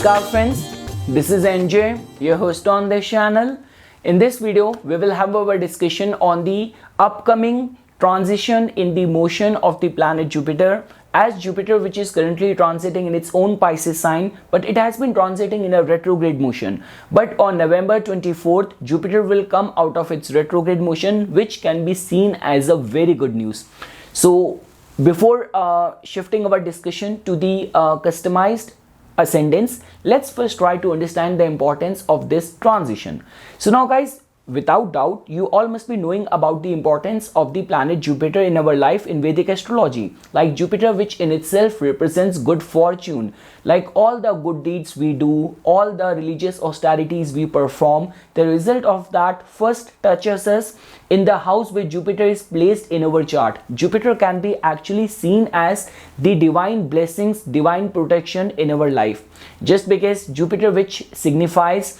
Namaskar friends, this is NJ, your host on this channel. In this video, we will have our discussion on the upcoming transition in the motion of the planet Jupiter, as Jupiter, which is currently transiting in its own Pisces sign, but it has been transiting in a retrograde motion. But on November 24th, Jupiter will come out of its retrograde motion, which can be seen as a very good news. So before shifting our discussion to the customized ascendants, let's first try to understand the importance of this transition. So now guys, without doubt, you all must be knowing about the importance of the planet Jupiter in our life in Vedic astrology. Like Jupiter, which in itself represents good fortune, like all the good deeds we do, all the religious austerities we perform, the result of that first touches us in the house where Jupiter is placed in our chart. Jupiter can be actually seen as the divine blessings, divine protection in our life. Just because Jupiter, which signifies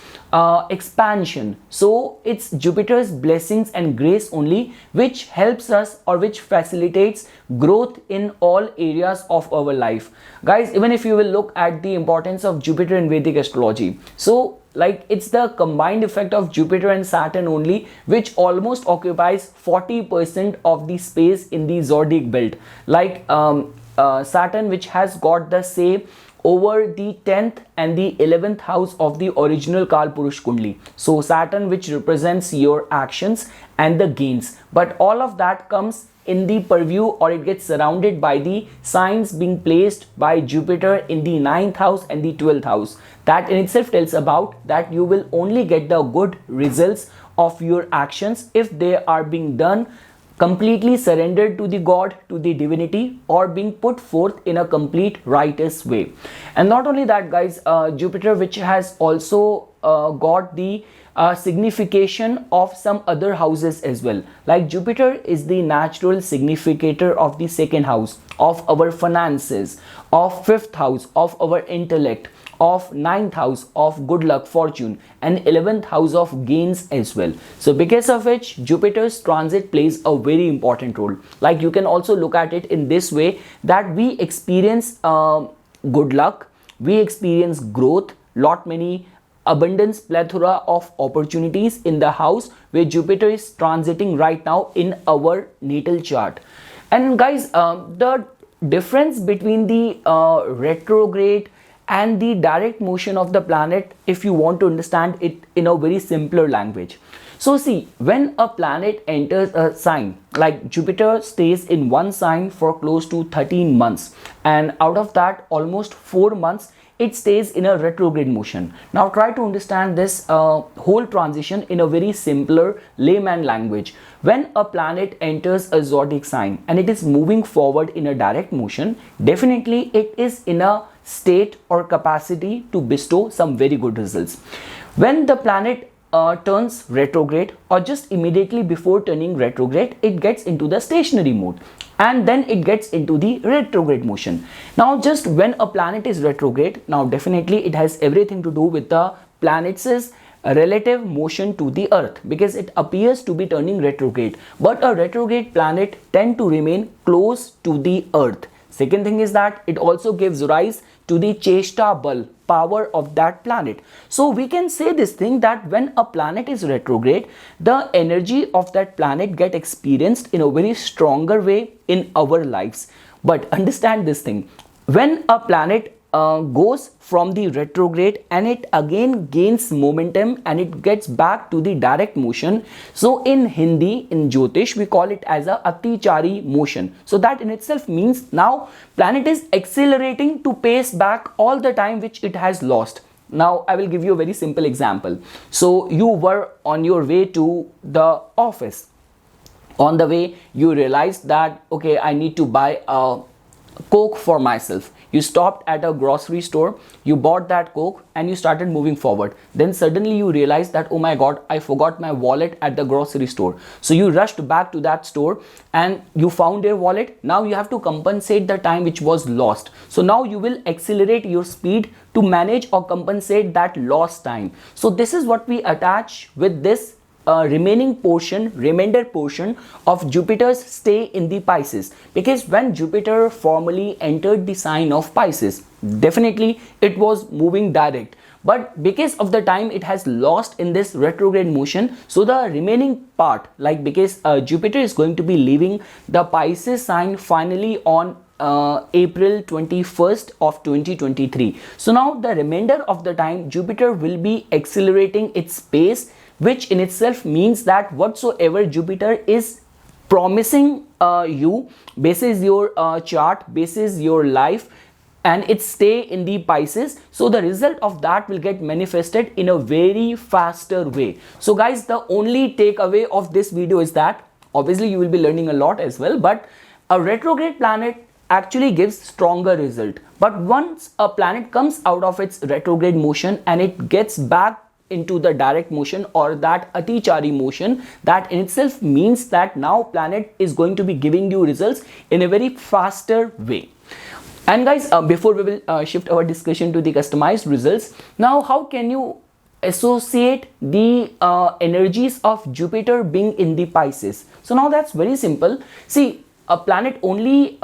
expansion, so it's Jupiter's blessings and grace only which helps us or which facilitates growth in all areas of our life. Guys, even if you will look at the importance of Jupiter in Vedic astrology, so like it's the combined effect of Jupiter and Saturn only which almost occupies 40% of the space in the zodiac belt. Like Saturn, which has got the say over the 10th and the 11th house of the original Kalpurush Kundli. So Saturn, which represents your actions and the gains, but all of that comes in the purview, or it gets surrounded by the signs being placed by Jupiter in the 9th house and the 12th house. That in itself tells about that you will only get the good results of your actions if they are being done completely surrendered to the God, to the divinity, or being put forth in a complete righteous way. And not only that guys, Jupiter, which has also got the signification of some other houses as well. Like Jupiter is the natural significator of the second house, of our finances, of fifth house, of our intellect, of ninth house of good luck, fortune, and 11th house of gains as well. So because of which Jupiter's transit plays a very important role. Like you can also look at it in this way, that we experience good luck, we experience growth, lot many abundance, plethora of opportunities in the house where Jupiter is transiting right now in our natal chart. And guys, the difference between the retrograde and the direct motion of the planet, if you want to understand it in a very simpler language. So see, when a planet enters a sign, like Jupiter stays in one sign for close to 13 months, and out of that almost 4 months it stays in a retrograde motion. Now try to understand this whole transition in a very simpler layman language. When a planet enters a zodiac sign and it is moving forward in a direct motion, definitely it is in a state or capacity to bestow some very good results. When the planet turns retrograde, or just immediately before turning retrograde, it gets into the stationary mode, and then it gets into the retrograde motion. Now just when a planet is retrograde, now definitely it has everything to do with the planet's relative motion to the earth, because it appears to be turning retrograde, but a retrograde planet tend to remain close to the earth. Second thing is that it also gives rise to the Cheshta Bal, power of that planet. So we can say this thing, that when a planet is retrograde, the energy of that planet get experienced in a very stronger way in our lives. But understand this thing, when a planet goes from the retrograde and it again gains momentum and it gets back to the direct motion, so in Hindi, in Jyotish, we call it as a Atichari motion. So that in itself means now planet is accelerating to pace back all the time which it has lost. Now I will give you a very simple example. So you were on your way to the office. On the way you realized that okay, I need to buy a Coke for myself. You stopped at a grocery store, you bought that Coke and you started moving forward. Then suddenly you realized that, oh my God, I forgot my wallet at the grocery store. So you rushed back to that store and you found your wallet. Now you have to compensate the time which was lost. So now you will accelerate your speed to manage or compensate that lost time. So this is what we attach with this remainder portion of Jupiter's stay in the Pisces, because when Jupiter formally entered the sign of Pisces, definitely it was moving direct, but because of the time it has lost in this retrograde motion, so the remaining part, like because Jupiter is going to be leaving the Pisces sign finally on April 21st of 2023. So now the remainder of the time Jupiter will be accelerating its pace, which in itself means that whatsoever Jupiter is promising you, basis your chart, basis your life and its stay in the Pisces, so the result of that will get manifested in a very faster way. So guys, the only takeaway of this video is that obviously you will be learning a lot as well, but a retrograde planet actually gives stronger result. But once a planet comes out of its retrograde motion and it gets back into the direct motion or that atichari motion, that in itself means that now planet is going to be giving you results in a very faster way. And guys, before we will shift our discussion to the customized results, now how can you associate the energies of Jupiter being in the Pisces? So now that's very simple. See, a planet only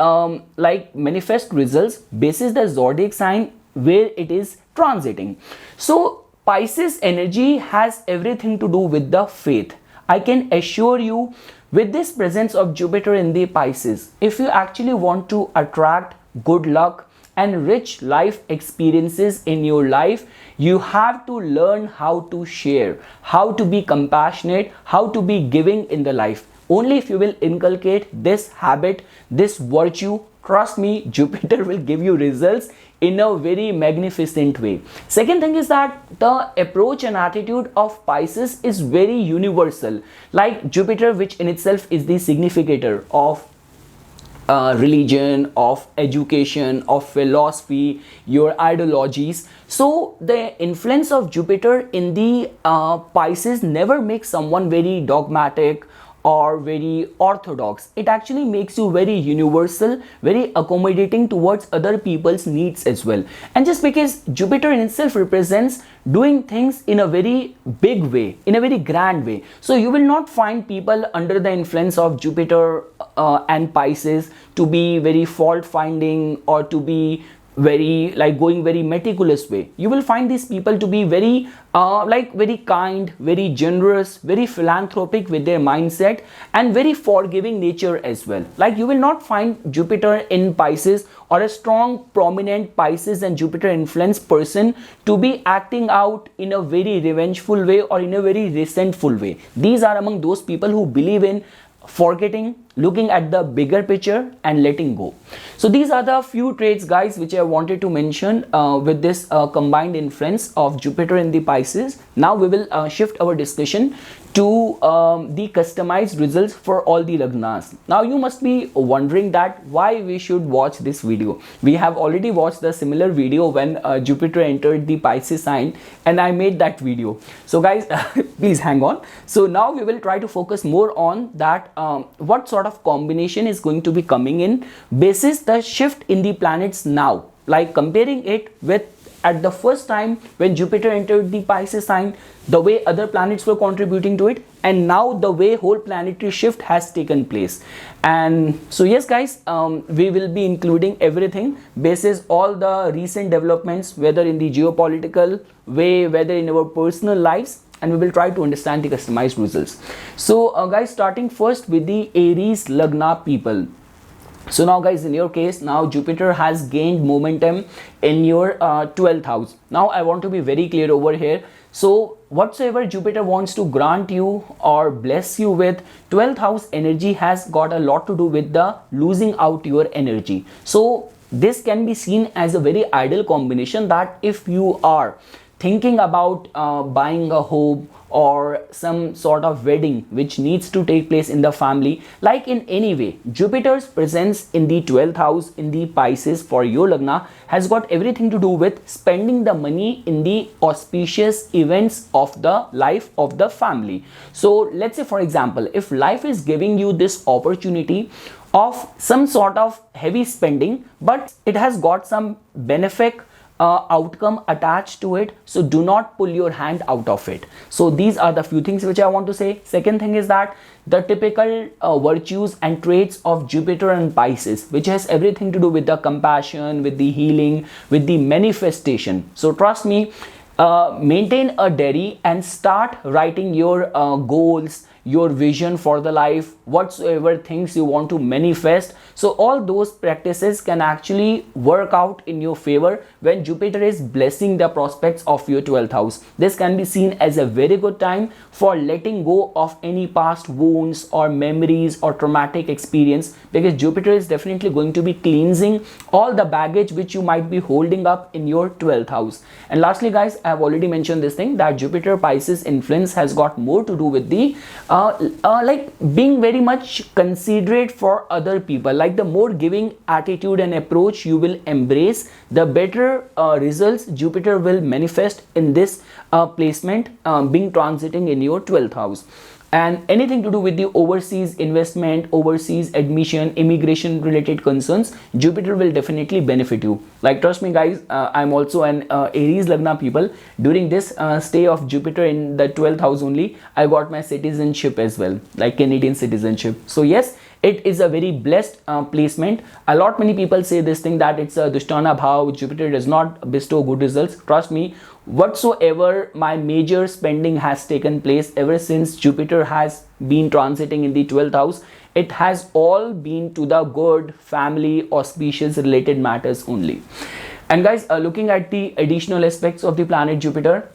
like manifest results basis the zodiac sign where it is transiting. So Pisces energy has everything to do with the faith. I can assure you, with this presence of Jupiter in the Pisces, if you actually want to attract good luck and rich life experiences in your life, you have to learn how to share, how to be compassionate, how to be giving in the life. Only if you will inculcate this habit, this virtue, trust me, Jupiter will give you results in a very magnificent way. Second thing is that the approach and attitude of Pisces is very universal. Like Jupiter, which in itself is the significator of religion, of education, of philosophy, your ideologies. So the influence of Jupiter in the Pisces never makes someone very dogmatic or very orthodox. It actually makes you very universal, very accommodating towards other people's needs as well. And just because Jupiter in itself represents doing things in a very big way, in a very grand way, so you will not find people under the influence of Jupiter and Pisces to be very fault finding or to be very like going very meticulous way. You will find these people to be very very kind, very generous, very philanthropic with their mindset and very forgiving nature as well. Like you will not find Jupiter in Pisces or a strong prominent Pisces and Jupiter influenced person to be acting out in a very revengeful way or in a very resentful way. These are among those people who believe in forgetting, looking at the bigger picture and letting go. So these are the few traits, guys, which I wanted to mention with this combined influence of Jupiter in the Pisces. Now we will shift our discussion to the customized results for all the lagnas. Now you must be wondering that why we should watch this video. We have already watched the similar video when Jupiter entered the Pisces sign and I made that video. So guys, please hang on. So now we will try to focus more on that what sort of combination is going to be coming in basis the shift in the planets now, like comparing it with at the first time when Jupiter entered the Pisces sign, the way other planets were contributing to it, and now the way whole planetary shift has taken place. And so yes guys, we will be including everything basis all the recent developments, whether in the geopolitical way, whether in our personal lives, and we will try to understand the customized results. So guys, starting first with the Aries Lagna people. So now guys, in your case, now Jupiter has gained momentum in your 12th house. Now I want to be very clear over here. So whatsoever Jupiter wants to grant you or bless you with, 12th house energy has got a lot to do with the losing out your energy. So this can be seen as a very ideal combination, that if you are thinking about buying a home or some sort of wedding which needs to take place in the family, like in any way, Jupiter's presence in the 12th house in the Pisces for your Lagna has got everything to do with spending the money in the auspicious events of the life of the family. So let's say, for example, if life is giving you this opportunity of some sort of heavy spending, but it has got some benefic outcome attached to it, so do not pull your hand out of it. So these are the few things which I want to say. Second thing is that the typical virtues and traits of Jupiter and Pisces, which has everything to do with the compassion, with the healing, with the manifestation. So trust me, maintain a diary and start writing your goals, your vision for the life, whatsoever things you want to manifest. So all those practices can actually work out in your favor when Jupiter is blessing the prospects of your 12th house. This can be seen as a very good time for letting go of any past wounds or memories or traumatic experience, because Jupiter is definitely going to be cleansing all the baggage which you might be holding up in your 12th house. And lastly guys, I have already mentioned this thing, that Jupiter Pisces influence has got more to do with the like being very much considerate for other people. Like the more giving attitude and approach you will embrace, the better results Jupiter will manifest in this placement being transiting in your 12th house. And anything to do with the overseas investment, overseas admission, immigration related concerns, Jupiter will definitely benefit you. Like trust me guys, I'm also an Aries Lagna people. During this stay of Jupiter in the 12th house only, I got my citizenship as well, like Canadian citizenship. So yes, it is a very blessed placement. A lot many people say this thing, that it's a Dushtana Bhav, Jupiter does not bestow good results. Trust me, whatsoever my major spending has taken place ever since Jupiter has been transiting in the 12th house, it has all been to the good, family, auspicious related matters only. And guys, looking at the additional aspects of the planet Jupiter,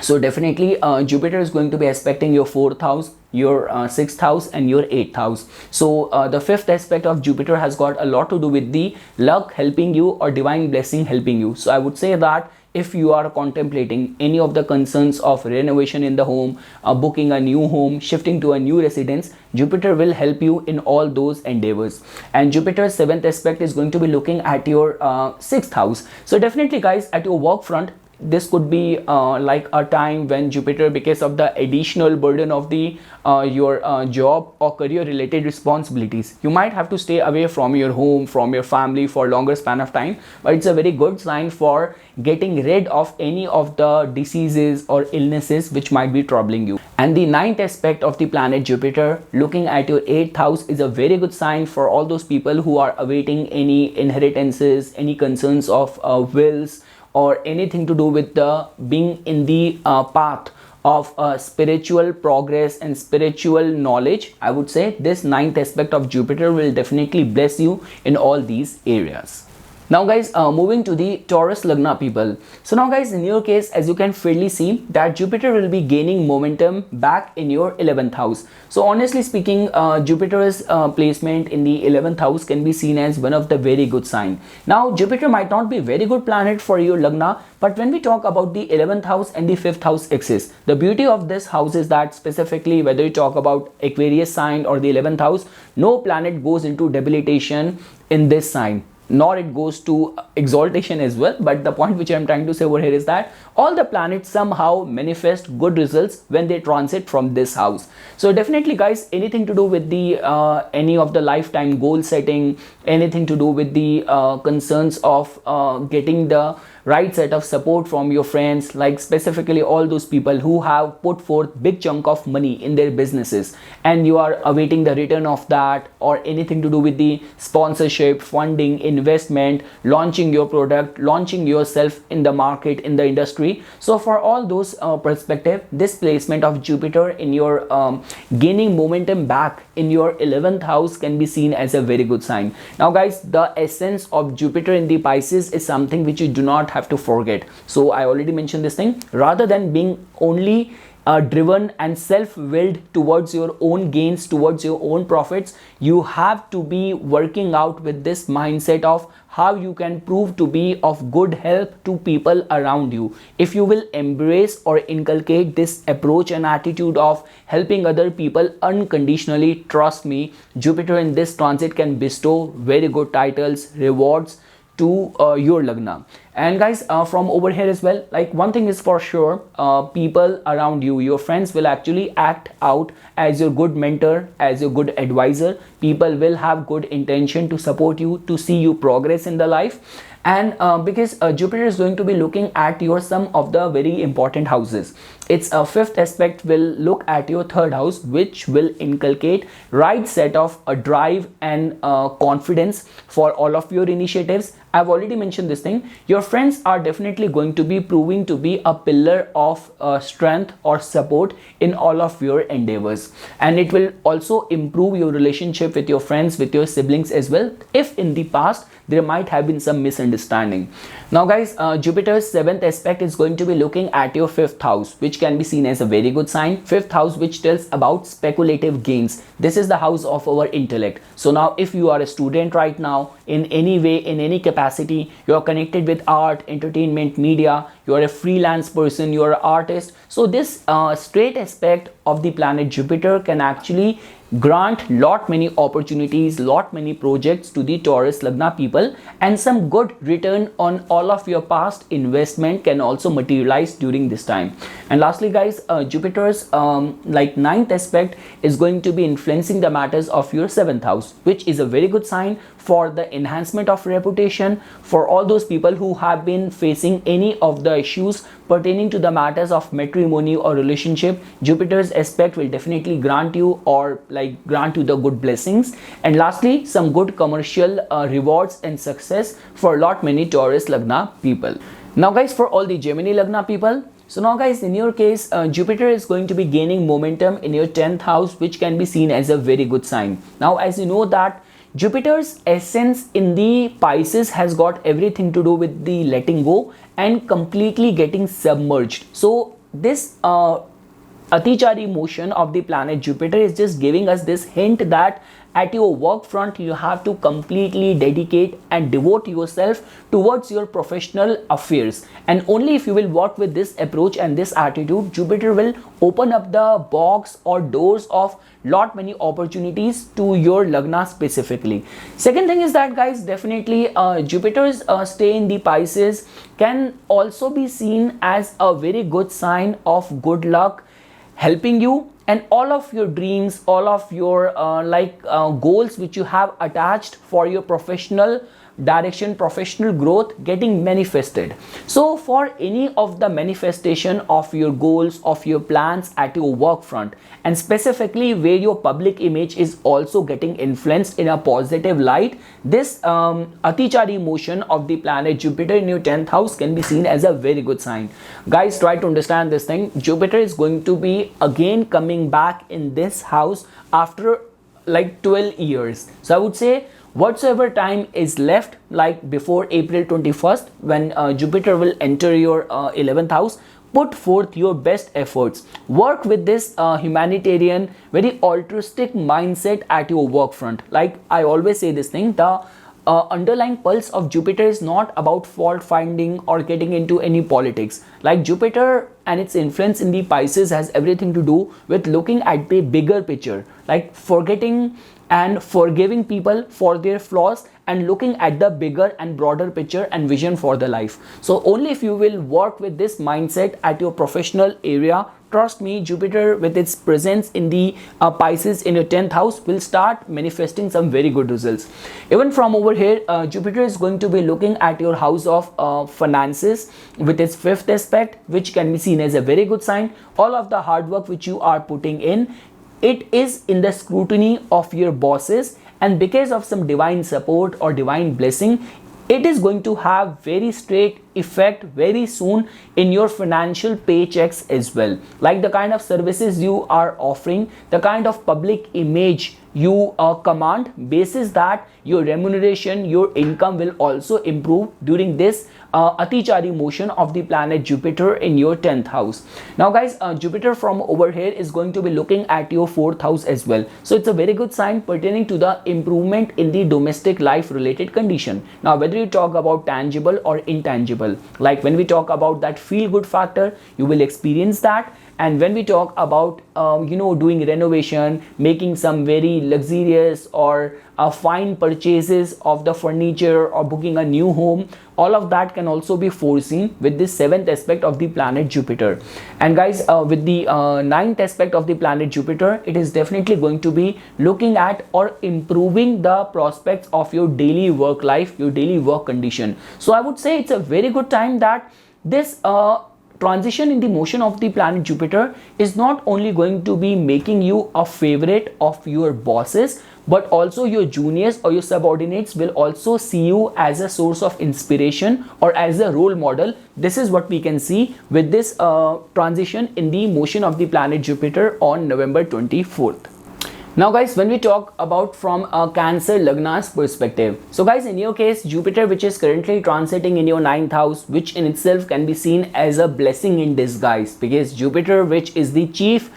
so definitely Jupiter is going to be aspecting your 4th house, your 6th house and your 8th house. So the 5th aspect of Jupiter has got a lot to do with the luck helping you or divine blessing helping you. So I would say that if you are contemplating any of the concerns of renovation in the home, booking a new home, shifting to a new residence, Jupiter will help you in all those endeavors. And Jupiter's 7th aspect is going to be looking at your 6th house. So definitely guys, at your work front, this could be like a time when Jupiter, because of the additional burden of the your job or career related responsibilities, you might have to stay away from your home, from your family for longer span of time. But it's a very good sign for getting rid of any of the diseases or illnesses which might be troubling you. And the 9th aspect of the planet Jupiter looking at your 8th house is a very good sign for all those people who are awaiting any inheritances, any concerns of wills, or anything to do with the being in the path of spiritual progress and spiritual knowledge. I would say this 9th aspect of Jupiter will definitely bless you in all these areas. Now guys, moving to the Taurus Lagna people. So now guys, in your case, as you can fairly see that Jupiter will be gaining momentum back in your 11th house. So honestly speaking, Jupiter's placement in the 11th house can be seen as one of the very good sign. Now Jupiter might not be very good planet for your Lagna, but when we talk about the 11th house and the 5th house axis, the beauty of this house is that specifically whether you talk about Aquarius sign or the 11th house, no planet goes into debilitation in this sign, nor it goes to exaltation as well. But the point which I'm trying to say over here is that all the planets somehow manifest good results when they transit from this house. So definitely guys, anything to do with the any of the lifetime goal setting, anything to do with the concerns of getting the right set of support from your friends, like specifically all those people who have put forth big chunk of money in their businesses and you are awaiting the return of that, or anything to do with the sponsorship, funding, investment, launching your product, launching yourself in the market, in the industry. So for all those perspective, this placement of Jupiter in your gaining momentum back in your 11th house can be seen as a very good sign. Now guys, the essence of Jupiter in the Pisces is something which you do not have to forget. So I already mentioned this thing, rather than being only driven and self-willed towards your own gains, towards your own profits, you have to be working out with this mindset of how you can prove to be of good help to people around you. If you will embrace or inculcate this approach and attitude of helping other people unconditionally, trust me, Jupiter in this transit can bestow very good titles, rewards to your Lagna. And guys, from over here as well, like one thing is for sure, people around you, your friends will actually act out as your good mentor, as your good advisor. People will have good intention to support you, to see you progress in the life. And because Jupiter is going to be looking at your some of the very important houses. Its fifth aspect will look at your third house, which will inculcate right set of a drive and confidence for all of your initiatives. I've already mentioned this thing. Your friends are definitely going to be proving to be a pillar of strength or support in all of your endeavors, and it will also improve your relationship with your friends, with your siblings as well, if in the past there might have been some misunderstanding. Now guys, Jupiter's seventh aspect is going to be looking at your fifth house, which can be seen as a very good sign. Fifth house, which tells about speculative gains. This is the house of our intellect. So now if you are a student right now, in any way, in any capacity, you are connected with art, entertainment, media, you are a freelance person, you are an artist. So this straight aspect of the planet Jupiter can actually grant lot many opportunities, lot many projects to the Taurus Lagna people, and some good return on all of your past investment can also materialize during this time. And lastly guys, Jupiter's like ninth aspect is going to be influencing the matters of your seventh house, which is a very good sign for the enhancement of reputation for all those people who have been facing any of the issues pertaining to the matters of matrimony or relationship. Jupiter's aspect will definitely grant you or like grant you the good blessings. And lastly, some good commercial rewards and success for lot many Taurus Lagna people. Now guys, for all the Gemini Lagna people, so now guys, in your case, Jupiter is going to be gaining momentum in your 10th house, which can be seen as a very good sign. Now as you know that Jupiter's essence in the Pisces has got everything to do with the letting go and completely getting submerged. So this Atichari motion of the planet Jupiter is just giving us this hint that at your work front you have to completely dedicate and devote yourself towards your professional affairs, and only if you will work with this approach and this attitude, Jupiter will open up the box or doors of lot many opportunities to your Lagna specifically. Second thing is that guys, definitely Jupiter's stay in the Pisces can also be seen as a very good sign of good luck, helping you and all of your dreams, all of your goals which you have attached for your professional direction, professional growth getting manifested. So for any of the manifestation of your goals, of your plans at your work front, and specifically where your public image is also getting influenced in a positive light, this Atichari motion of the planet Jupiter in your 10th house can be seen as a very good sign. Guys, try to understand this thing. Jupiter is going to be again coming back in this house after like 12 years. So I would say whatsoever time is left, like before April 21st, when Jupiter will enter your 11th house, put forth your best efforts. Work with this humanitarian, very altruistic mindset at your work front. Like I always say this thing, the underlying pulse of Jupiter is not about fault finding or getting into any politics. Like Jupiter and its influence in the Pisces has everything to do with looking at the bigger picture, like forgetting and forgiving people for their flaws and looking at the bigger and broader picture and vision for the life. So only if you will work with this mindset at your professional area, trust me, Jupiter with its presence in the Pisces in your 10th house will start manifesting some very good results. Even from over here, Jupiter is going to be looking at your house of finances with its 5th aspect, which can be seen as a very good sign. All of the hard work which you are putting in, it is in the scrutiny of your bosses, and because of some divine support or divine blessing, it is going to have very straight effect very soon in your financial paychecks as well. Like the kind of services you are offering, the kind of public image you command, basis that your remuneration, your income will also improve during this Atichari motion of the planet Jupiter in your 10th house. Now guys, Jupiter from over here is going to be looking at your 4th house as well. So it's a very good sign pertaining to the improvement in the domestic life related condition. Now whether you talk about tangible or intangible, like when we talk about that feel good factor, you will experience that. And when we talk about doing renovation, making some very luxurious or fine purchases of the furniture or booking a new home, all of that can also be foreseen with this 7th aspect of the planet Jupiter. And guys, with the 9th aspect of the planet Jupiter, it is definitely going to be looking at or improving the prospects of your daily work life, your daily work condition. So I would say it's a very good time that this transition in the motion of the planet Jupiter is not only going to be making you a favorite of your bosses, but also your juniors or your subordinates will also see you as a source of inspiration or as a role model. This is what we can see with this transition in the motion of the planet Jupiter on November 24th. Now guys, when we talk about from a Cancer Lagna's perspective, so guys, in your case, Jupiter, which is currently transiting in your 9th house, which in itself can be seen as a blessing in disguise, because Jupiter, which is the chief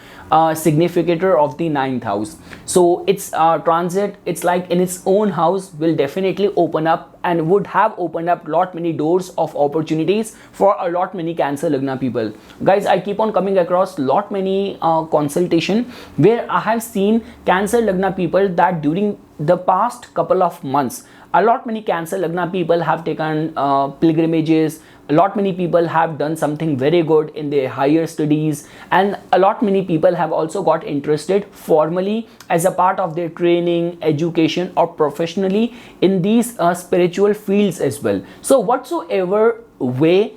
significator of the 9th house, so its transit, it's like in its own house, will definitely open up and would have opened up lot many doors of opportunities for a lot many Cancer Lagna people. Guys, I keep on coming across lot many consultation where I have seen Cancer Lagna people that during the past couple of months, a lot many Cancer Lagna people have taken pilgrimages. A lot many people have done something very good in their higher studies, and a lot many people have also got interested formally as a part of their training, education, or professionally in these spiritual fields as well. So whatsoever way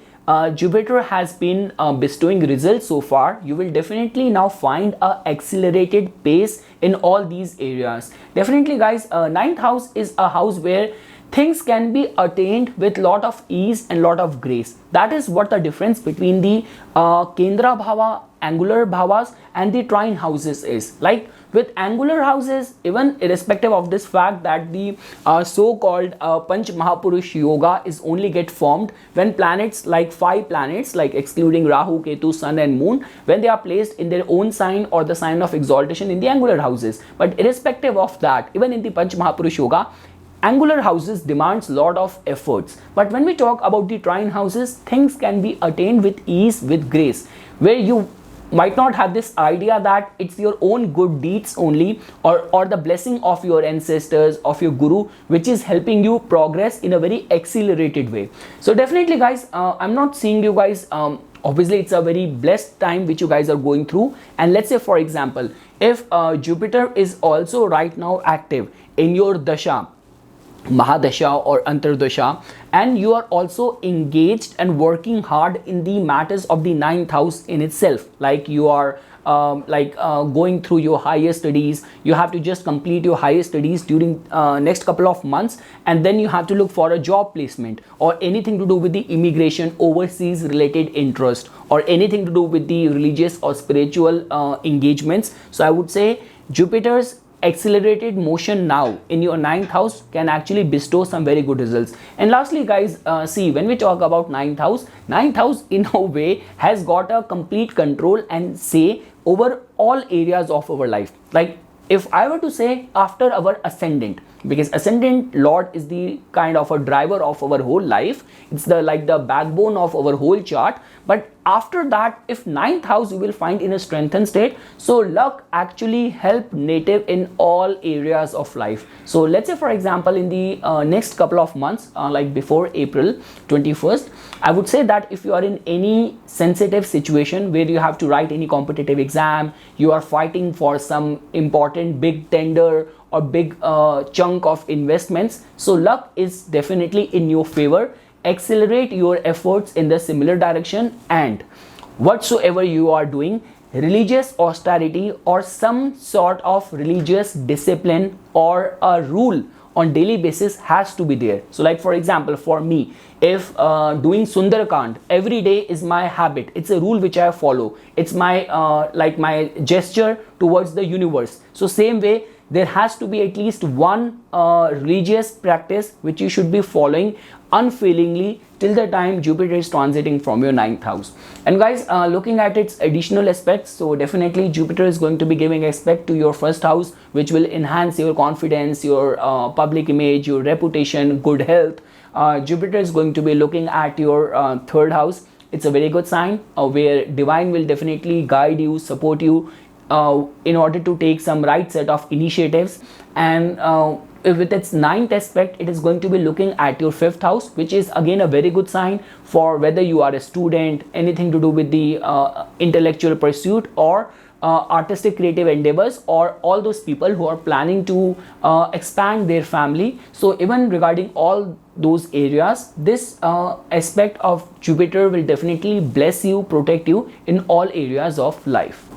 Jupiter has been bestowing results so far, you will definitely now find a accelerated pace in all these areas. Definitely guys, 9th house is a house where things can be attained with lot of ease and lot of grace. That is what the difference between the Kendra Bhava, angular bhavas, and the trine houses is. Like with angular houses, even irrespective of this fact that the so-called Panch Mahapurush Yoga is only get formed when planets, like 5 planets, like excluding Rahu, Ketu, Sun and Moon, when they are placed in their own sign or the sign of exaltation in the angular houses. But irrespective of that, even in the Panch Mahapurush Yoga, angular houses demands lot of efforts. But when we talk about the trine houses, things can be attained with ease, with grace, where you might not have this idea that it's your own good deeds only or the blessing of your ancestors, of your guru, which is helping you progress in a very accelerated way. So definitely guys, I'm not seeing you guys, obviously it's a very blessed time which you guys are going through. And let's say for example, if Jupiter is also right now active in your dasha, Mahadasha or Antardasha, and you are also engaged and working hard in the matters of the 9th house in itself, like you are going through your higher studies, you have to just complete your higher studies during next couple of months, and then you have to look for a job placement or anything to do with the immigration, overseas related interest, or anything to do with the religious or spiritual engagements. So I would say Jupiter's accelerated motion now in your 9th house can actually bestow some very good results. And lastly guys, see, when we talk about 9th house in a way has got a complete control and say over all areas of our life. Like if I were to say after our ascendant, because ascendant lord is the kind of a driver of our whole life, it's the backbone of our whole chart. But after that, if 9th house you will find in a strengthened state, so luck actually help native in all areas of life. So let's say for example in the next couple of months, like before April 21st, I would say that if you are in any sensitive situation where you have to write any competitive exam, you are fighting for some important big tender or big chunk of investments, so luck is definitely in your favor. Accelerate your efforts in the similar direction, and whatsoever you are doing, religious austerity or some sort of religious discipline or a rule on daily basis has to be there. So like for example, for me, if doing Sundarakand every day is my habit, it's a rule which I follow, it's my my gesture towards the universe. So same way, there has to be at least one religious practice which you should be following unfailingly till the time Jupiter is transiting from your 9th house. And guys, looking at its additional aspects, so definitely Jupiter is going to be giving aspect to your 1st house, which will enhance your confidence, your public image, your reputation, good health. Jupiter is going to be looking at your 3rd house, it's a very good sign where divine will definitely guide you, support you in order to take some right set of initiatives. And with its ninth aspect, it is going to be looking at your fifth house, which is again a very good sign for whether you are a student, anything to do with the intellectual pursuit, or artistic creative endeavors, or all those people who are planning to expand their family. So even regarding all those areas, this aspect of Jupiter will definitely bless you, protect you in all areas of life.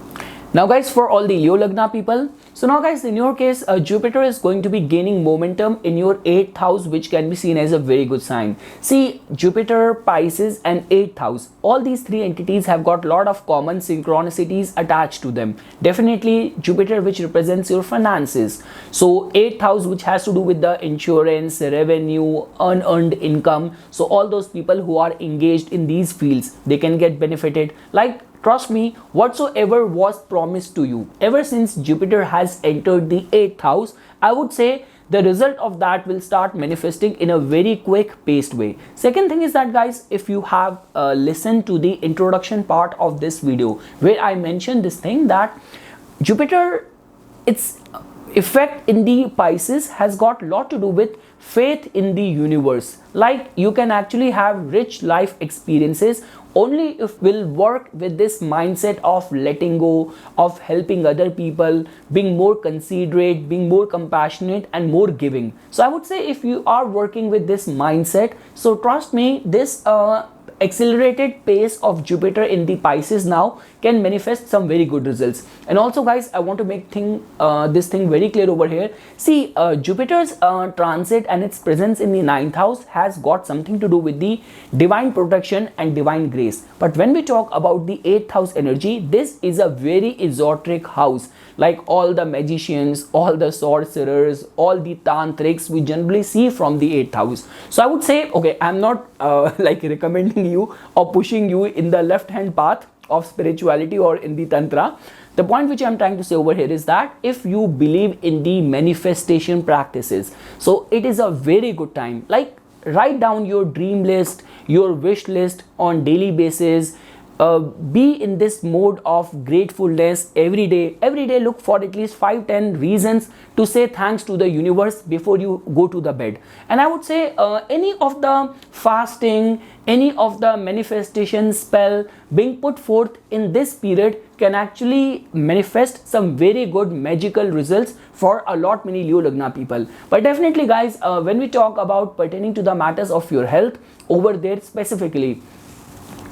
Now guys, for all the Leo Lagna people, so now guys, in your case, Jupiter is going to be gaining momentum in your 8th house, which can be seen as a very good sign. See, Jupiter, Pisces and 8th house, all these three entities have got a lot of common synchronicities attached to them. Definitely Jupiter, which represents your finances. So 8th house, which has to do with the insurance, revenue, unearned income. So all those people who are engaged in these fields, they can get benefited. Like, trust me, whatsoever was promised to you ever since Jupiter has entered the 8th house, I would say the result of that will start manifesting in a very quick paced way. Second thing is that guys, if you have listened to the introduction part of this video where I mentioned this thing, that Jupiter, its effect in the Pisces has got a lot to do with faith in the universe. Like, you can actually have rich life experiences only if we'll work with this mindset of letting go, of helping other people, being more considerate, being more compassionate and more giving. So I would say if you are working with this mindset, so trust me, this accelerated pace of Jupiter in the Pisces now can manifest some very good results. And also guys, I want to make this thing very clear over here. See, Jupiter's transit and its presence in the 9th house has got something to do with the divine protection and divine grace. But when we talk about the 8th house energy, this is a very esoteric house. Like all the magicians, all the sorcerers, all the tantrics we generally see from the 8th house. So I would say, okay, I'm not like recommending you or pushing you in the left hand path of spirituality or in the tantra. The point which I'm trying to say over here is that if you believe in the manifestation practices, so it is a very good time. Like, write down your dream list, your wish list on daily basis. Be in this mode of gratefulness every day. Every day look for at least 5-10 reasons to say thanks to the universe before you go to the bed. And I would say any of the fasting, any of the manifestation spell being put forth in this period can actually manifest some very good magical results for a lot many Leo Lagna people. But definitely guys, when we talk about pertaining to the matters of your health over there specifically,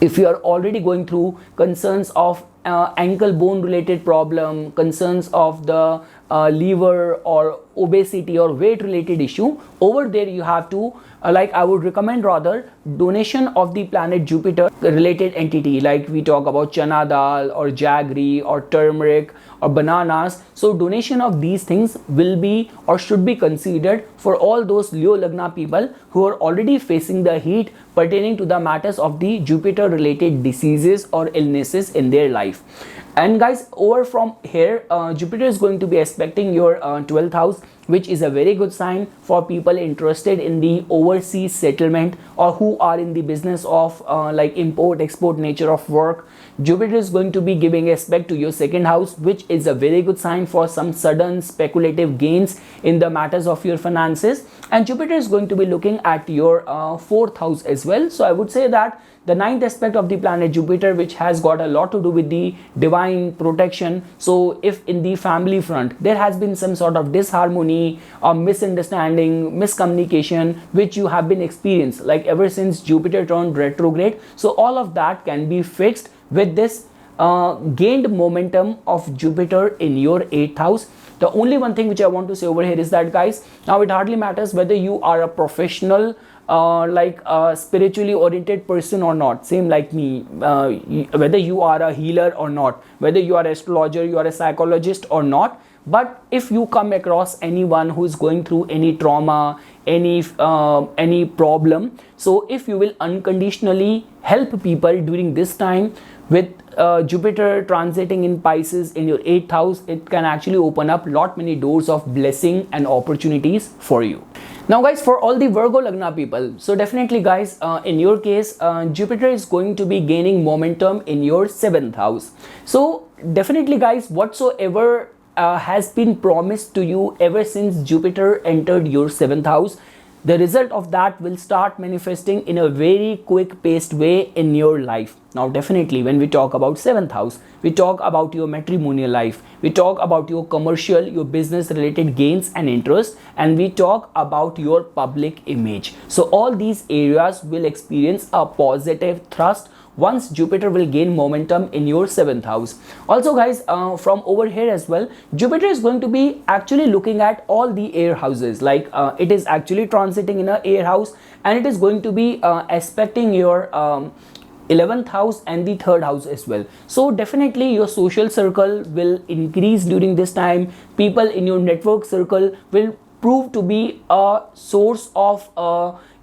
if you are already going through concerns of ankle bone related problem, concerns of the liver or obesity or weight related issue, over there you have to I would recommend rather donation of the planet Jupiter related entity, like we talk about chana dal or jaggery or turmeric or bananas. So donation of these things will be or should be considered for all those Leo Lagna people who are already facing the heat pertaining to the matters of the Jupiter related diseases or illnesses in their life. And guys, over from here, Jupiter is going to be aspecting your 12th house, which is a very good sign for people interested in the overseas settlement or who are in the business of like import export nature of work. Jupiter is going to be giving aspect to your 2nd house, which is a very good sign for some sudden speculative gains in the matters of your finances. And Jupiter is going to be looking at your 4th house as well. So I would say that the 9th aspect of the planet Jupiter, which has got a lot to do with the divine protection. So if in the family front there has been some sort of disharmony or misunderstanding, miscommunication which you have been experienced like ever since Jupiter turned retrograde, so all of that can be fixed with this gained momentum of Jupiter in your 8th house. The only one thing which I want to say over here is that guys, now it hardly matters whether you are a professional like a spiritually oriented person or not, same like me, whether you are a healer or not, whether you are an astrologer, you are a psychologist or not. But if you come across anyone who is going through any trauma, any problem, so if you will unconditionally help people during this time with Jupiter transiting in Pisces in your 8th house, it can actually open up lot many doors of blessing and opportunities for you. Now guys, for all the Virgo Lagna people, so definitely guys, in your case, Jupiter is going to be gaining momentum in your 7th house. So definitely guys, whatsoever has been promised to you ever since Jupiter entered your 7th house, the result of that will start manifesting in a very quick paced way in your life. Now definitely when we talk about 7th house, we talk about your matrimonial life, we talk about your commercial, your business related gains and interest, and we talk about your public image. So all these areas will experience a positive thrust once Jupiter will gain momentum in your 7th house. Also guys, from over here as well, Jupiter is going to be actually looking at all the air houses, like it is actually transiting in a air house, and it is going to be aspecting your 11th house and the 3rd house as well. So definitely your social circle will increase during this time. People in your network circle will prove to be a source of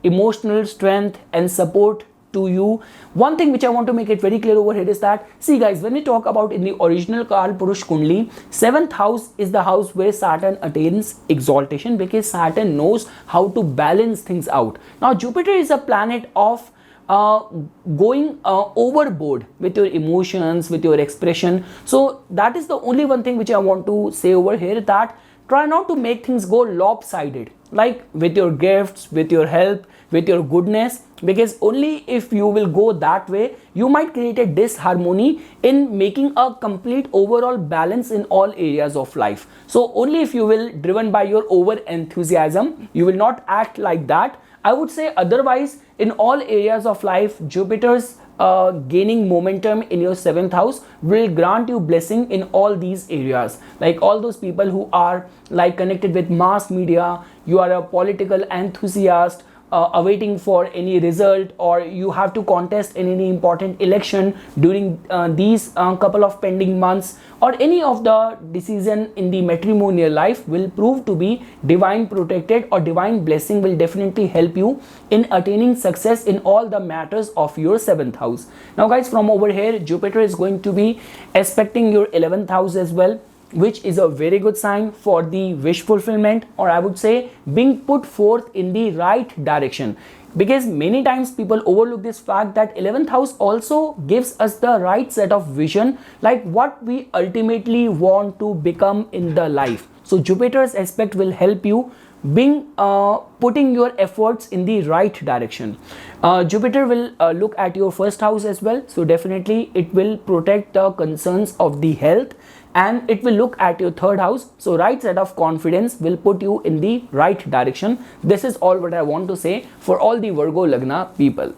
emotional strength and support to you. One thing which I want to make it very clear over here is that, see guys, when we talk about in the original Kal Purush Kundli, 7th house is the house where Saturn attains exaltation, because Saturn knows how to balance things out. Now Jupiter is a planet of going overboard with your emotions, with your expression. So that is the only one thing which I want to say over here, that try not to make things go lopsided, like with your gifts, with your help, with your goodness, because only if you will go that way, you might create a disharmony in making a complete overall balance in all areas of life. So only if you will driven by your over enthusiasm, you will not act like that. I would say otherwise, in all areas of life, Jupiter's gaining momentum in your 7th house will grant you blessing in all these areas. Like all those people who are like connected with mass media, you are a political enthusiast, awaiting for any result, or you have to contest in any important election during these couple of pending months, or any of the decision in the matrimonial life will prove to be divine protected, or divine blessing will definitely help you in attaining success in all the matters of your 7th house. Now guys, from over here, Jupiter is going to be aspecting your 11th house as well, which is a very good sign for the wish fulfillment, or I would say being put forth in the right direction. Because many times people overlook this fact that 11th house also gives us the right set of vision, like what we ultimately want to become in the life. So Jupiter's aspect will help you being putting your efforts in the right direction. Jupiter will look at your 1st house as well, so definitely it will protect the concerns of the health, and it will look at your 3rd house. So right set of confidence will put you in the right direction. This is all what I want to say for all the Virgo Lagna people.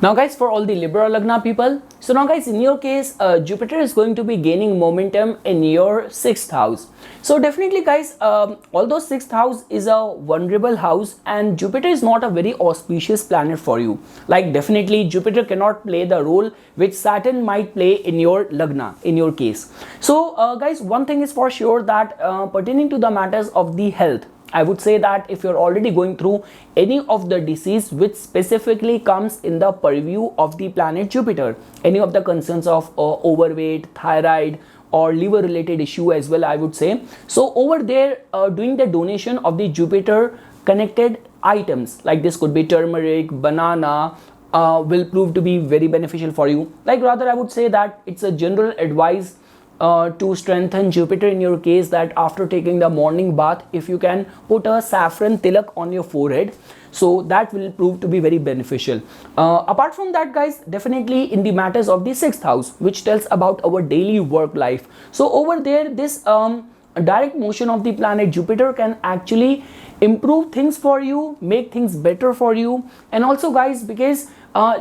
Now guys, for all the Libra Lagna people, so now guys, in your case, Jupiter is going to be gaining momentum in your 6th house. So definitely guys, although 6th house is a vulnerable house and Jupiter is not a very auspicious planet for you, like definitely Jupiter cannot play the role which Saturn might play in your Lagna, in your case. So guys, one thing is for sure that pertaining to the matters of the health, I would say that if you're already going through any of the disease which specifically comes in the purview of the planet Jupiter, any of the concerns of overweight, thyroid, or liver related issue as well, I would say. So over there, doing the donation of the Jupiter connected items, like this could be turmeric, banana, will prove to be very beneficial for you. Like rather, I would say that it's a general advice to strengthen Jupiter in your case, that after taking the morning bath, if you can put a saffron tilak on your forehead, so that will prove to be very beneficial. Apart from that guys, definitely in the matters of the 6th house, which tells about our daily work life, so over there this direct motion of the planet Jupiter can actually improve things for you, make things better for you. And also guys, because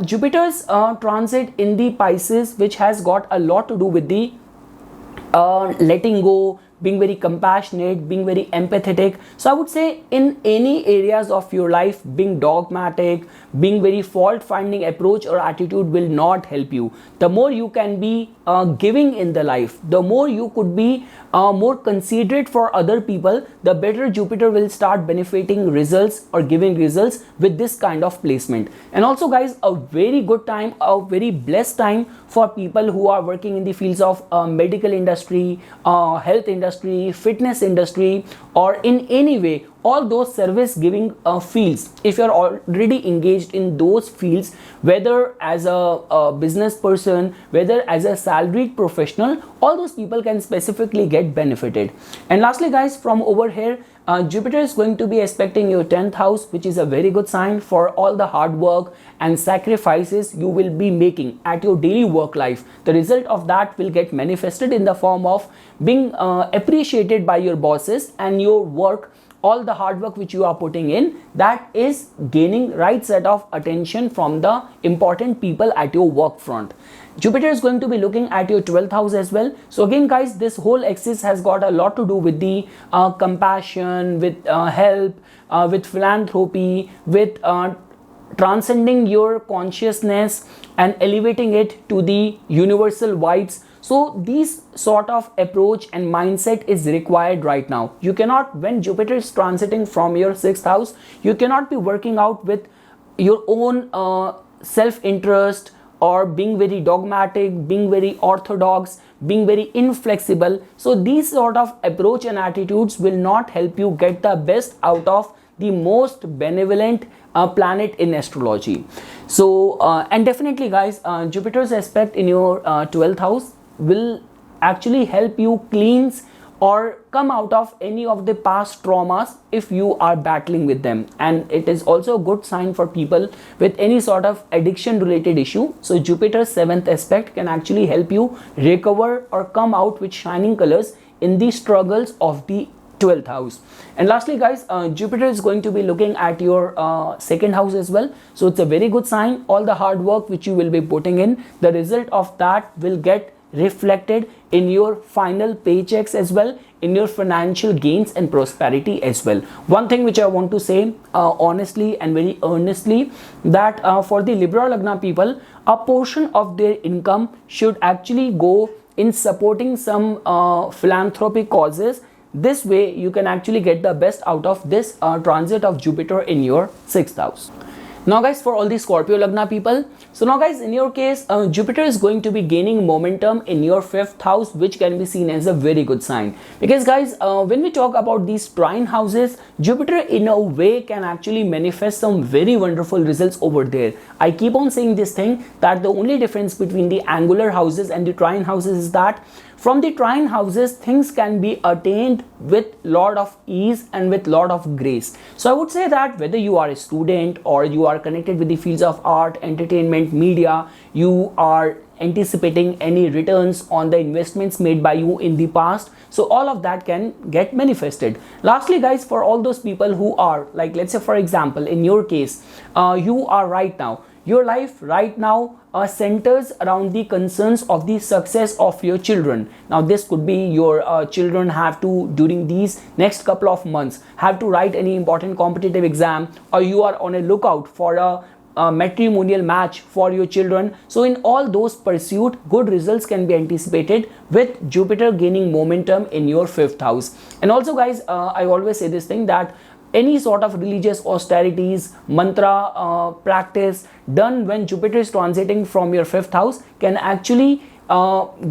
Jupiter's transit in the Pisces, which has got a lot to do with the letting go, being very compassionate, being very empathetic. So I would say in any areas of your life, being dogmatic, being very fault-finding approach or attitude will not help you. The more you can be giving in the life, the more you could be more considerate for other people, the better Jupiter will start benefiting results or giving results with this kind of placement. And also guys, a very good time, a very blessed time for people who are working in the fields of medical industry, health industry, fitness industry, or in any way all those service giving fields. If you're already engaged in those fields, whether as a business person, whether as a salaried professional, all those people can specifically get benefited. And lastly guys, from over here, Jupiter is going to be aspecting your 10th house, which is a very good sign for all the hard work and sacrifices you will be making at your daily work life. The result of that will get manifested in the form of being appreciated by your bosses, and your work, all the hard work which you are putting in, that is gaining right set of attention from the important people at your work front. Jupiter is going to be looking at your 12th house as well. So again guys, this whole axis has got a lot to do with the compassion, with help, with philanthropy, with transcending your consciousness and elevating it to the universal vibes. So these sort of approach and mindset is required right now. You cannot, when Jupiter is transiting from your 6th house, you cannot be working out with your own self-interest, or being very dogmatic, being very orthodox, being very inflexible. So these sort of approach and attitudes will not help you get the best out of the most benevolent planet in astrology. So and definitely guys, Jupiter's aspect in your 12th house will actually help you cleanse or come out of any of the past traumas if you are battling with them. And it is also a good sign for people with any sort of addiction related issue. So Jupiter's 7th aspect can actually help you recover or come out with shining colors in the struggles of the 12th house. And lastly guys, Jupiter is going to be looking at your 2nd house as well. So it's a very good sign. All the hard work which you will be putting in, the result of that will get reflected in your final paychecks as well, in your financial gains and prosperity as well. One thing which I want to say honestly and very earnestly, that for the Libra Lagna people, a portion of their income should actually go in supporting some philanthropic causes. This way you can actually get the best out of this transit of Jupiter in your 6th house. Now guys, for all the Scorpio Lagna people, so now guys, in your case, Jupiter is going to be gaining momentum in your 5th house, which can be seen as a very good sign. Because guys, when we talk about these trine houses, Jupiter in a way can actually manifest some very wonderful results over there. I keep on saying this thing, that the only difference between the angular houses and the trine houses is that from the trine houses, things can be attained with lot of ease and with lot of grace. So I would say that whether you are a student or you are connected with the fields of art, entertainment, media, you are anticipating any returns on the investments made by you in the past, so all of that can get manifested. Lastly guys, for all those people who are like, let's say for example, in your case, you are right now, your life right now centers around the concerns of the success of your children. Now this could be your children have to, during these next couple of months, have to write any important competitive exam, or you are on a lookout for a matrimonial match for your children. So in all those pursuit, good results can be anticipated with Jupiter gaining momentum in your 5th house. And also guys, I always say this thing, that any sort of religious austerities, mantra practice done when Jupiter is transiting from your 5th house can actually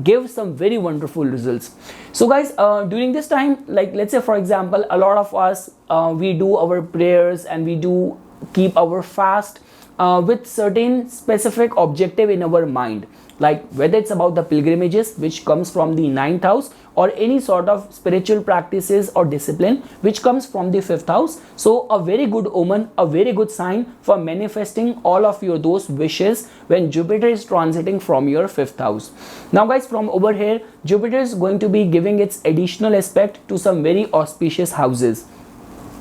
give some very wonderful results. So guys, during this time, like let's say for example, a lot of us, we do our prayers and we do keep our fast with certain specific objective in our mind, like whether it's about the pilgrimages which comes from the 9th house, or any sort of spiritual practices or discipline which comes from the 5th house. So a very good omen, a very good sign for manifesting all of your those wishes when Jupiter is transiting from your 5th house. Now guys, from over here, Jupiter is going to be giving its additional aspect to some very auspicious houses.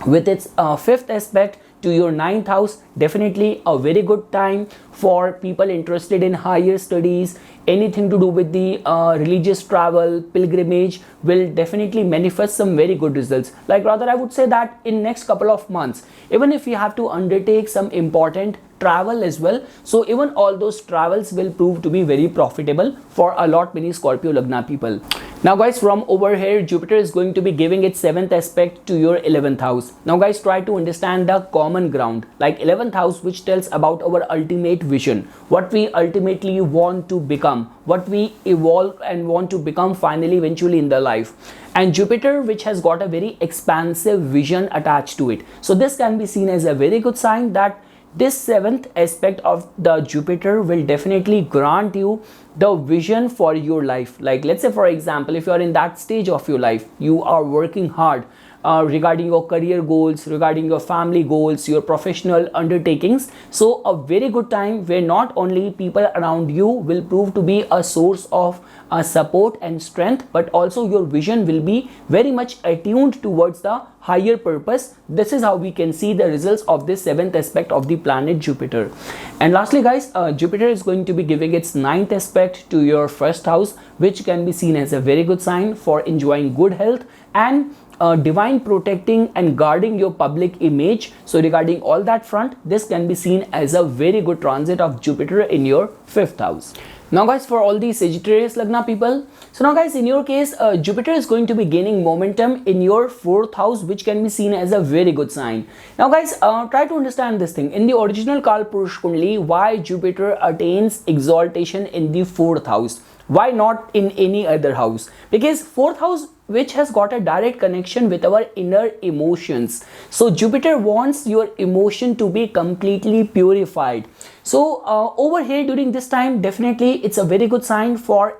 With its 5th aspect to your 9th house, definitely a very good time for people interested in higher studies. Anything to do with the religious travel, pilgrimage will definitely manifest some very good results. Like rather I would say that in next couple of months, even if you have to undertake some important travel as well, so even all those travels will prove to be very profitable for a lot many Scorpio Lagna people. Now guys, from over here, Jupiter is going to be giving its 7th aspect to your 11th house. Now guys, try to understand the common ground, like 11th house, which tells about our ultimate vision, what we ultimately want to become, what we evolve and want to become finally eventually in the life. And Jupiter, which has got a very expansive vision attached to it. So this can be seen as a very good sign that this 7th aspect of the Jupiter will definitely grant you the vision for your life. Like let's say for example, if you are in that stage of your life, you are working hard regarding your career goals, regarding your family goals, your professional undertakings. So a very good time where not only people around you will prove to be a source of support and strength, but also your vision will be very much attuned towards the higher purpose. This is how we can see the results of this 7th aspect of the planet Jupiter. And lastly guys, Jupiter is going to be giving its 9th aspect to your 1st house, which can be seen as a very good sign for enjoying good health and divine protecting and guarding your public image. So regarding all that front, this can be seen as a very good transit of Jupiter in your 5th house. Now guys, for all the Sagittarius Lagna people, so now guys, in your case, Jupiter is going to be gaining momentum in your 4th house, which can be seen as a very good sign. Now guys, try to understand this thing. In the original Kalpurush Kundli, why Jupiter attains exaltation in the 4th house? Why not in any other house? Because 4th house, which has got a direct connection with our inner emotions. So Jupiter wants your emotion to be completely purified. So over here during this time, definitely it's a very good sign for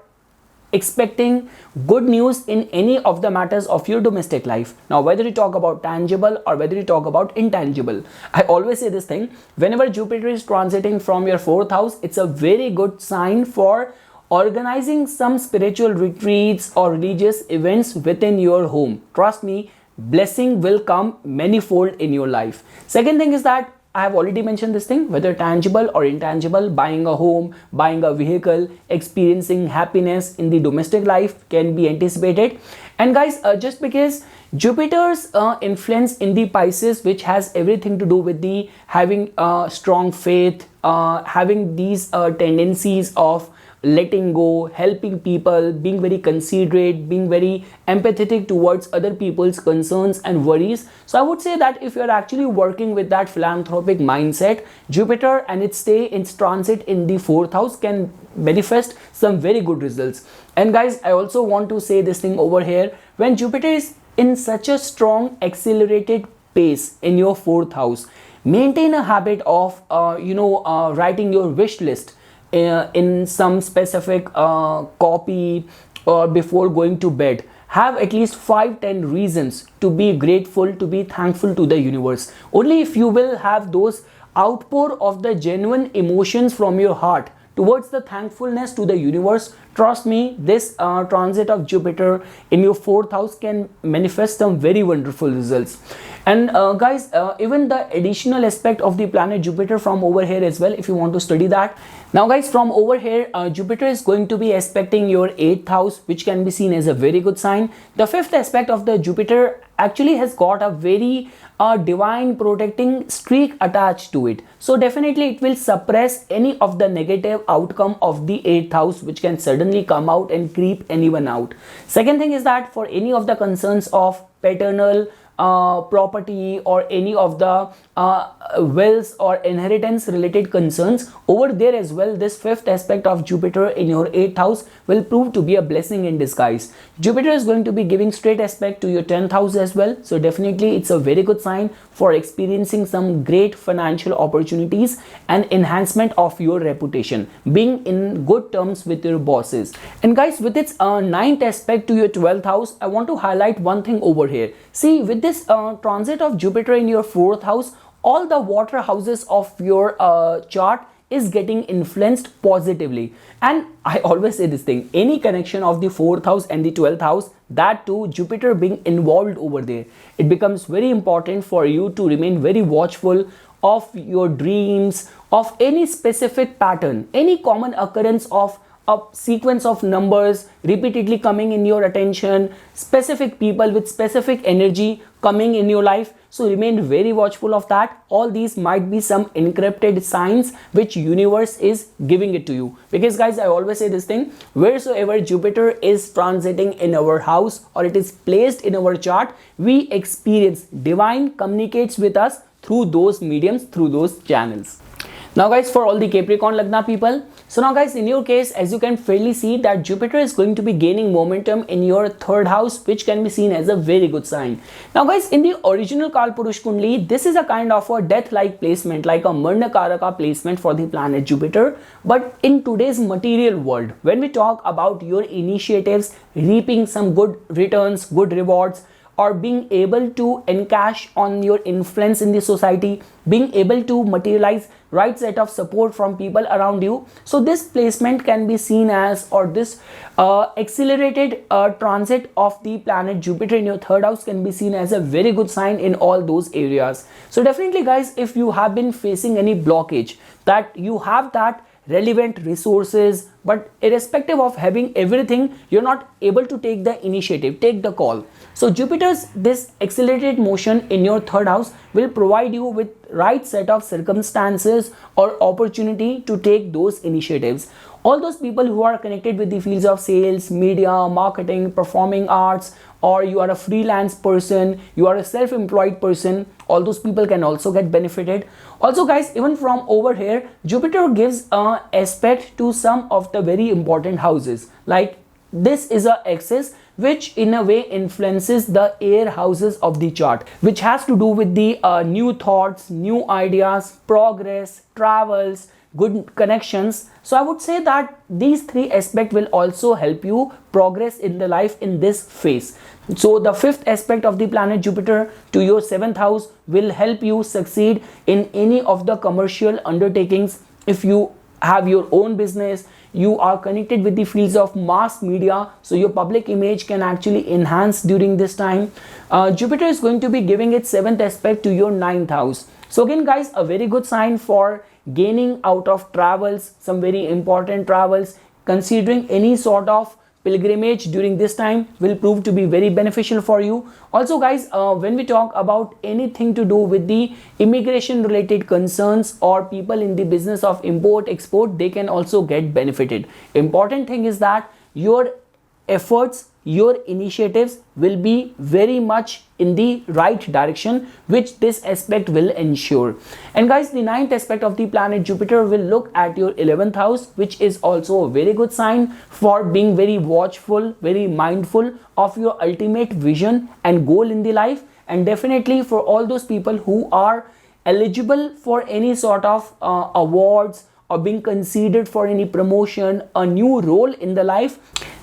expecting good news in any of the matters of your domestic life. Now whether you talk about tangible or whether you talk about intangible, I always say this thing, whenever Jupiter is transiting from your 4th house, it's a very good sign for organizing some spiritual retreats or religious events within your home. Trust me, blessing will come manifold in your life. Second thing is that I have already mentioned this thing, whether tangible or intangible, buying a home, buying a vehicle, experiencing happiness in the domestic life can be anticipated. And guys, just because Jupiter's influence in the Pisces, which has everything to do with the having strong faith, having these tendencies of letting go, helping people, being very considerate, being very empathetic towards other people's concerns and worries. So I would say that if you're actually working with that philanthropic mindset, Jupiter and its stay in transit in the 4th house can manifest some very good results. And guys, I also want to say this thing over here, when Jupiter is in such a strong accelerated pace in your 4th house, maintain a habit of writing your wish list in some specific copy or before going to bed. Have at least 5-10 reasons to be grateful, to be thankful to the universe. Only if you will have those outpour of the genuine emotions from your heart towards the thankfulness to the universe, trust me, this transit of Jupiter in your 4th house can manifest some very wonderful results. And guys, even the additional aspect of the planet Jupiter from over here as well, if you want to study that. Now guys, from over here, Jupiter is going to be aspecting your 8th house, which can be seen as a very good sign. The 5th aspect of the Jupiter actually has got a very divine protecting streak attached to it. So definitely it will suppress any of the negative outcome of the 8th house, which can suddenly come out and creep anyone out. Second thing is that for any of the concerns of paternal property or any of the wealth or inheritance related concerns, over there as well, this 5th aspect of Jupiter in your 8th house will prove to be a blessing in disguise. Jupiter is going to be giving straight aspect to your 10th house as well, so definitely it's a very good sign for experiencing some great financial opportunities and enhancement of your reputation, being in good terms with your bosses. And guys, with its 9th aspect to your 12th house, I want to highlight one thing over here. See, with this transit of Jupiter in your 4th house, all the water houses of your chart is getting influenced positively. And I always say this thing, any connection of the 4th house and the 12th house, that too Jupiter being involved over there, it becomes very important for you to remain very watchful of your dreams, of any specific pattern, any common occurrence of a sequence of numbers repeatedly coming in your attention, specific people with specific energy coming in your life. So remain very watchful of that. All these might be some encrypted signs which universe is giving it to you, because guys, I always say this thing, wheresoever Jupiter is transiting in our house or it is placed in our chart, we experience divine communicates with us through those mediums, through those channels. Now guys, for all the Capricorn Lagna people, so now guys, in your case, as you can fairly see that Jupiter is going to be gaining momentum in your third house, which can be seen as a very good sign. Now guys, in the original Kalpurush Kundli, this is a kind of a death-like placement, like a Marnakaraka placement for the planet Jupiter. But in today's material world, when we talk about your initiatives, reaping some good returns, good rewards, or being able to encash on your influence in the society, being able to materialize right set of support from people around you. So this placement can be seen as, or this accelerated transit of the planet Jupiter in your third house can be seen as a very good sign in all those areas. So definitely guys, if you have been facing any blockage, that you have that relevant resources, but irrespective of having everything, you're not able to take the initiative, take the call. So Jupiter's this accelerated motion in your third house will provide you with right set of circumstances or opportunity to take those initiatives. All those people who are connected with the fields of sales, media, marketing, performing arts, or you are a freelance person, you are a self-employed person, all those people can also get benefited. Also guys, even from over here, Jupiter gives an aspect to some of the very important houses. Like this is a axis which in a way influences the air houses of the chart, which has to do with the new thoughts, new ideas, progress, travels, good connections. So I would say that these three aspects will also help you progress in the life in this phase. So the fifth aspect of the planet Jupiter to your seventh house will help you succeed in any of the commercial undertakings. If you have your own business, you are connected with the fields of mass media, so your public image can actually enhance during this time. Jupiter is going to be giving its seventh aspect to your ninth house. So again guys, a very good sign for gaining out of travels, some very important travels. Considering any sort of pilgrimage during this time will prove to be very beneficial for you. Also guys, when we talk about anything to do with the immigration related concerns or people in the business of import export, they can also get benefited. Important thing is that your efforts, your initiatives will be very much in the right direction, which this aspect will ensure. And guys, the ninth aspect of the planet Jupiter will look at your 11th house, which is also a very good sign for being very watchful, very mindful of your ultimate vision and goal in the life. And definitely for all those people who are eligible for any sort of awards or being considered for any promotion, a new role in the life,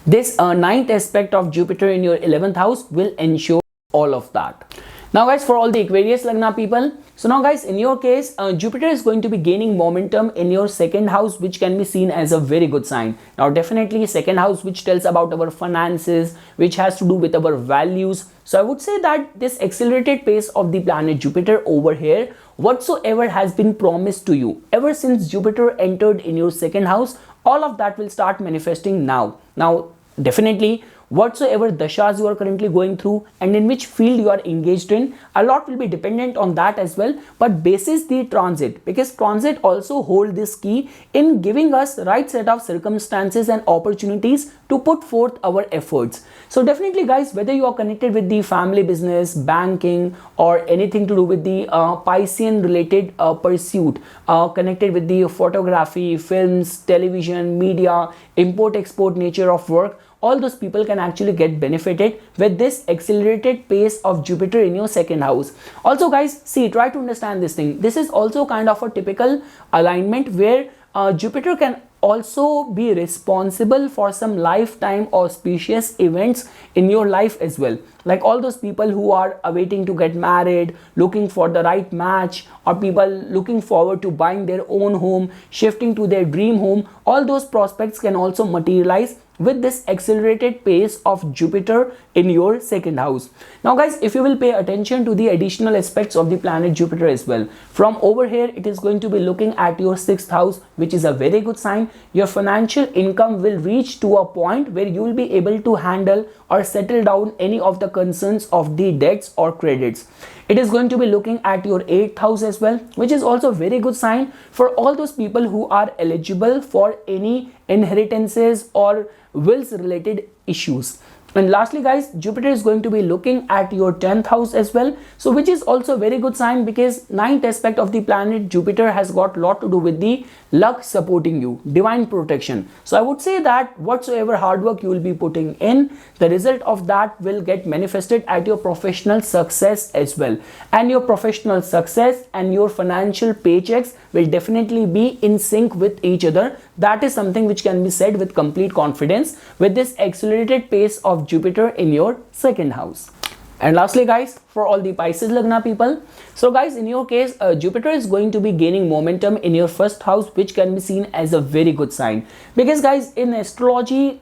this ninth aspect of Jupiter in your 11th house will ensure all of that. Now guys, for all the Aquarius Lagna people, so now guys, in your case, Jupiter is going to be gaining momentum in your second house, which can be seen as a very good sign. Now definitely second house, which tells about our finances, which has to do with our values. So I would say that this accelerated pace of the planet Jupiter over here, whatsoever has been promised to you ever since Jupiter entered in your second house, all of that will start manifesting now. Now definitely whatsoever dashas you are currently going through and in which field you are engaged in, a lot will be dependent on that as well. But basis the transit, because transit also hold this key in giving us right set of circumstances and opportunities to put forth our efforts. So definitely guys, whether you are connected with the family business, banking, or anything to do with the Piscean related pursuit, connected with the photography, films, television, media, import export nature of work, all those people can actually get benefited with this accelerated pace of Jupiter in your second house. Also guys, see, try to understand this thing. This is also kind of a typical alignment where Jupiter can also be responsible for some lifetime auspicious events in your life as well. Like all those people who are awaiting to get married, looking for the right match, or people looking forward to buying their own home, shifting to their dream home, all those prospects can also materialize with this accelerated pace of Jupiter in your second house. Now guys, if you will pay attention to the additional aspects of the planet Jupiter as well, from over here it is going to be looking at your sixth house, which is a very good sign. Your financial income will reach to a point where you will be able to handle or settle down any of the concerns of the debts or credits. It is going to be looking at your 8th house as well, which is also a very good sign for all those people who are eligible for any inheritances or wills related issues. And lastly guys, Jupiter is going to be looking at your 10th house as well, so which is also a very good sign, because 9th aspect of the planet Jupiter has got a lot to do with the luck supporting you, divine protection. So I would say that whatsoever hard work you will be putting in, the result of that will get manifested at your professional success as well, and your professional success and your financial paychecks will definitely be in sync with each other. That is something which can be said with complete confidence with this accelerated pace of Jupiter in your second house. And lastly guys, for all the Pisces Lagna people, so guys, in your case Jupiter is going to be gaining momentum in your first house, which can be seen as a very good sign, because guys, in astrology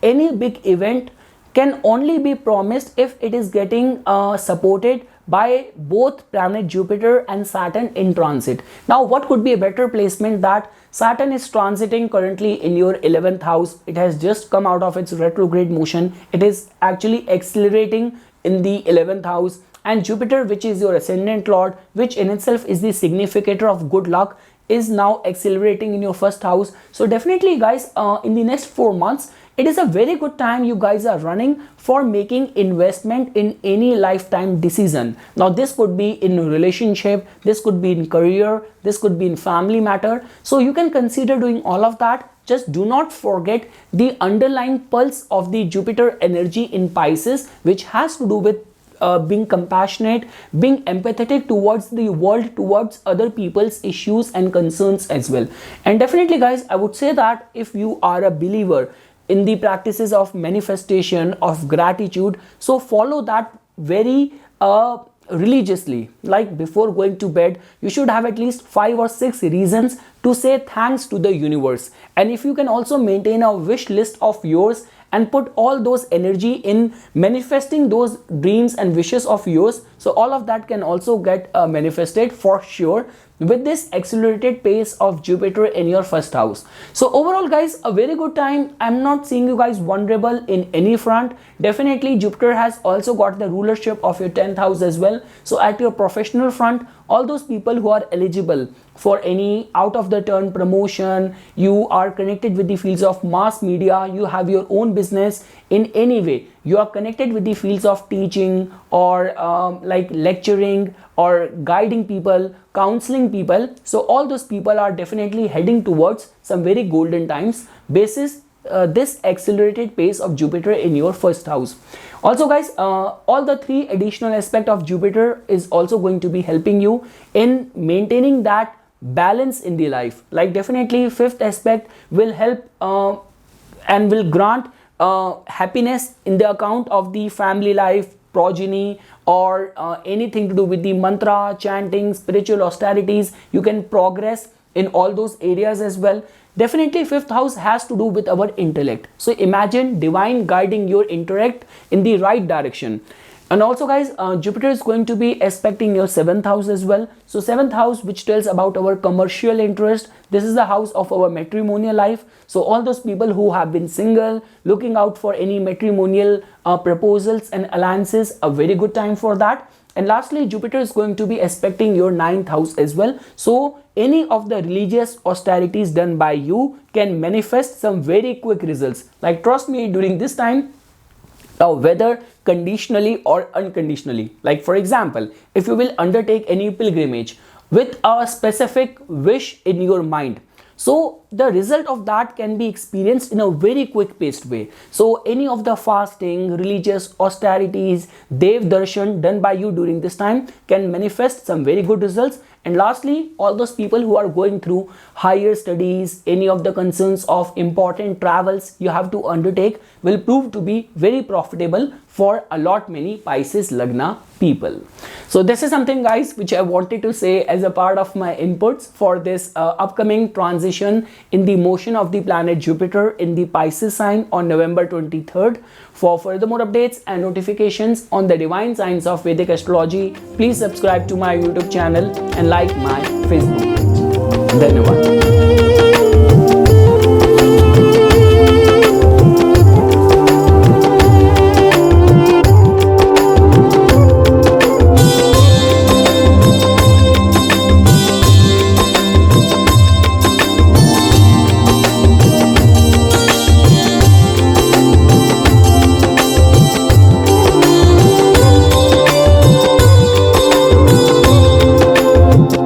any big event can only be promised if it is getting supported by both planet Jupiter and Saturn in transit. Now what could be a better placement that Saturn is transiting currently in your 11th house. It has just come out of its retrograde motion. It is actually accelerating in the 11th house, and Jupiter, which is your ascendant lord, which in itself is the significator of good luck, is now accelerating in your first house. So definitely guys, in the next 4 months it is a very good time you guys are running for making investment in any lifetime decision. Now this could be in relationship, this could be in career, this could be in family matter. So you can consider doing all of that. Just do not forget the underlying pulse of the Jupiter energy in Pisces, which has to do with being compassionate, being empathetic towards the world, towards other people's issues and concerns as well. And definitely guys, I would say that if you are a believer in the practices of manifestation, of gratitude, so follow that very religiously. Like before going to bed, you should have at least 5 or 6 reasons to say thanks to the universe. And if you can also maintain a wish list of yours and put all those energy in manifesting those dreams and wishes of yours, so all of that can also get manifested for sure with this accelerated pace of Jupiter in your first house. So overall guys, a very good time. I'm not seeing you guys vulnerable in any front. Definitely Jupiter has also got the rulership of your 10th house as well. So at your professional front, all those people who are eligible for any out of the turn promotion, you are connected with the fields of mass media, you have your own business in any way, you are connected with the fields of teaching or like lecturing or guiding people, counseling people. So all those people are definitely heading towards some very golden times basis this accelerated pace of Jupiter in your first house. Also guys, all the 3 additional aspects of Jupiter is also going to be helping you in maintaining that balance in the life. Like definitely 5th aspect will help and will grant happiness in the account of the family life, progeny, or anything to do with the mantra, chanting, spiritual austerities. You can progress in all those areas as well. Definitely 5th house has to do with our intellect. So imagine divine guiding your intellect in the right direction. And also guys, Jupiter is going to be aspecting your 7th house as well. So 7th house, which tells about our commercial interest, this is the house of our matrimonial life. So all those people who have been single, looking out for any matrimonial proposals and alliances, a very good time for that. And lastly, Jupiter is going to be aspecting your 9th house as well. So any of the religious austerities done by you can manifest some very quick results. Like trust me, during this time, now whether conditionally or unconditionally, like for example, if you will undertake any pilgrimage with a specific wish in your mind, so the result of that can be experienced in a very quick paced way. So any of the fasting, religious austerities, Dev Darshan done by you during this time can manifest some very good results. And lastly, all those people who are going through higher studies, any of the concerns of important travels you have to undertake will prove to be very profitable for a lot many Pisces Lagna people. So this is something guys which I wanted to say as a part of my inputs for this upcoming transition in the motion of the planet Jupiter in the Pisces sign on November 23rd. For further more updates and notifications on the divine signs of Vedic astrology, please subscribe to my YouTube channel and like my Facebook page. Dhanyawad.